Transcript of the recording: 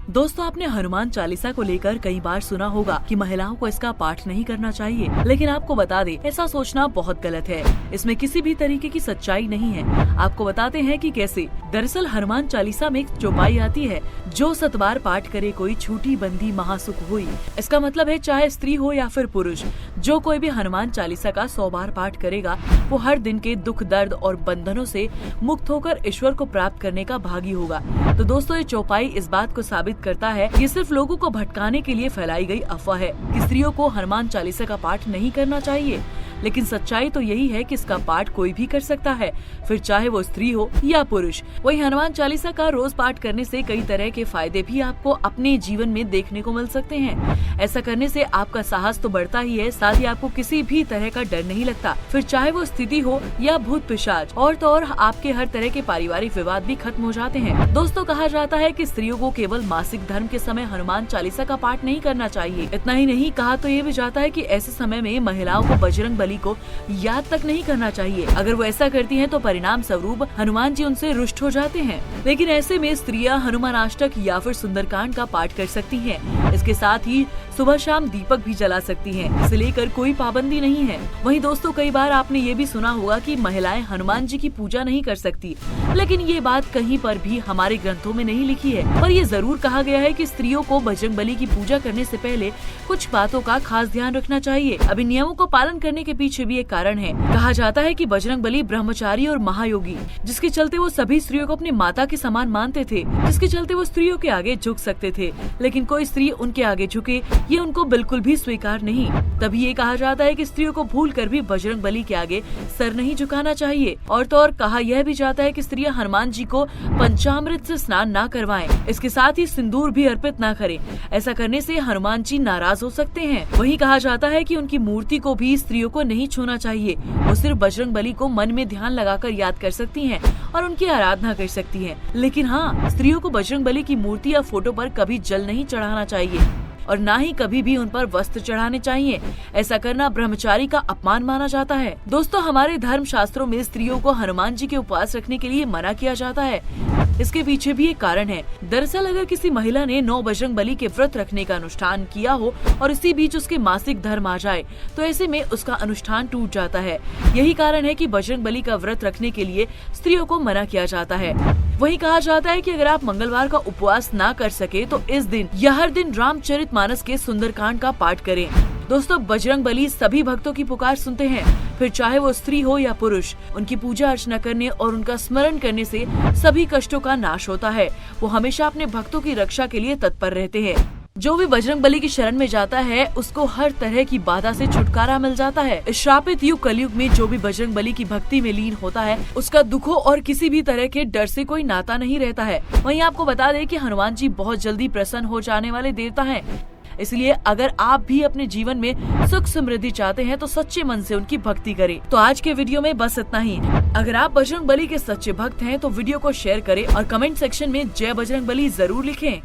दोस्तों, आपने हनुमान चालीसा को लेकर कई बार सुना होगा कि महिलाओं को इसका पाठ नहीं करना चाहिए, लेकिन आपको बता दें, ऐसा सोचना बहुत गलत है। इसमें किसी भी तरीके की सच्चाई नहीं है। आपको बताते हैं कि कैसे। दरअसल हनुमान चालीसा में एक चौपाई आती है, जो 7 बार पाठ करे कोई छूटी बंदी महासुख हुई। इसका मतलब है चाहे स्त्री हो या फिर पुरुष, जो कोई भी हनुमान चालीसा का 100 बार पाठ करेगा वो हर दिन के दुख दर्द और बंधनों से मुक्त होकर ईश्वर को प्राप्त करने का भागी होगा। तो दोस्तों, ये चौपाई इस बात को साबित करता है ये सिर्फ लोगों को भटकाने के लिए फैलाई गई अफवाह है कि स्त्रियों को हनुमान चालीसा का पाठ नहीं करना चाहिए। लेकिन सच्चाई तो यही है कि इसका पाठ कोई भी कर सकता है, फिर चाहे वो स्त्री हो या पुरुष। वही हनुमान चालीसा का रोज पाठ करने से कई तरह के फायदे भी आपको अपने जीवन में देखने को मिल सकते हैं। ऐसा करने से आपका साहस तो बढ़ता ही है, साथ ही आपको किसी भी तरह का डर नहीं लगता, फिर चाहे वो स्थिति हो या भूत पिशाच। और तो और आपके हर तरह के पारिवारिक विवाद भी खत्म हो जाते हैं। दोस्तों, कहा जाता है कि स्त्रियों को केवल मासिक धर्म के समय हनुमान चालीसा का पाठ नहीं करना चाहिए। इतना ही नहीं, कहा तो ये भी जाता है कि ऐसे समय में महिलाओं को बजरंग बली को याद तक नहीं करना चाहिए। अगर वो ऐसा करती हैं तो परिणाम स्वरूप हनुमान जी उनसे रुष्ट हो जाते हैं। लेकिन ऐसे में स्त्रियां हनुमान अष्टक या फिर सुंदरकांड का पाठ कर सकती हैं। इसके साथ ही सुबह शाम दीपक भी जला सकती हैं। इसे लेकर कोई पाबंदी नहीं है। वहीं दोस्तों, कई बार आपने ये भी सुना होगा कि महिलाएं हनुमान जी की पूजा नहीं कर सकती, लेकिन ये बात कहीं पर भी हमारे ग्रंथों में नहीं लिखी है। पर ये जरूर कहा गया है कि स्त्रियों को बजरंग बली की पूजा करने से पहले कुछ बातों का खास ध्यान रखना चाहिए। अब इन नियमों को पालन करने के पीछे भी एक कारण है। कहा जाता है कि बजरंग बली ब्रह्मचारी और महायोगी, जिसके चलते वो सभी स्त्रियों को अपनी माता के समान मानते थे, जिसके चलते वो स्त्रियों के आगे झुक सकते थे। लेकिन कोई स्त्री उनके आगे झुके, ये उनको बिल्कुल भी स्वीकार नहीं। तभी ये कहा जाता है कि स्त्रियों को भूल कर भी बजरंग बली के आगे सर नहीं झुकाना चाहिए। और तो और कहा यह भी जाता है कि स्त्रियां हनुमान जी को पंचामृत से स्नान ना करवाएं। इसके साथ ही सिंदूर भी अर्पित ना करें। ऐसा करने से हनुमान जी नाराज हो सकते हैं। वहीं कहा जाता है कि उनकी मूर्ति को भी स्त्रियों को नहीं छूना चाहिए। वो सिर्फ बजरंग बली को मन में ध्यान लगाकर याद कर सकती हैं और उनकी आराधना कर सकती हैं। लेकिन हाँ, स्त्रियों को बजरंग बली की मूर्ति या फोटो पर कभी जल नहीं चढ़ाना चाहिए और ना ही कभी भी उन पर वस्त्र चढ़ाने चाहिए। ऐसा करना ब्रह्मचारी का अपमान माना जाता है। दोस्तों, हमारे धर्म शास्त्रों में स्त्रियों को हनुमान जी के उपवास रखने के लिए मना किया जाता है। इसके पीछे भी एक कारण है। दरअसल अगर किसी महिला ने 9 बजरंग बली के व्रत रखने का अनुष्ठान किया हो और इसी बीच उसके मासिक धर्म आ जाए, तो ऐसे में उसका अनुष्ठान टूट जाता है। यही कारण है कि बजरंग बली का व्रत रखने के लिए स्त्रियों को मना किया जाता है। वही कहा जाता है कि अगर आप मंगलवार का उपवास ना कर सके तो इस दिन या हर दिन रामचरितमानस के सुंदरकांड का पाठ करें। दोस्तों, बजरंग बली सभी भक्तों की पुकार सुनते हैं, फिर चाहे वो स्त्री हो या पुरुष। उनकी पूजा अर्चना करने और उनका स्मरण करने से सभी कष्टों का नाश होता है। वो हमेशा अपने भक्तों की रक्षा के लिए तत्पर रहते हैं। जो भी बजरंग बली की शरण में जाता है उसको हर तरह की बाधा से छुटकारा मिल जाता है। इस श्रापित युग कलयुग में जो भी बजरंग बली की भक्ति में लीन होता है उसका दुखों और किसी भी तरह के डर से कोई नाता नहीं रहता है। वहीं आपको बता दें कि हनुमान जी बहुत जल्दी प्रसन्न हो जाने वाले देवता हैं। इसलिए अगर आप भी अपने जीवन में सुख समृद्धि चाहते हैं तो सच्चे मन से उनकी भक्ति करें। तो आज के वीडियो में बस इतना ही। अगर आप बजरंग बली के सच्चे भक्त हैं तो वीडियो को शेयर करें और कमेंट सेक्शन में जय बजरंग बली जरूर लिखें।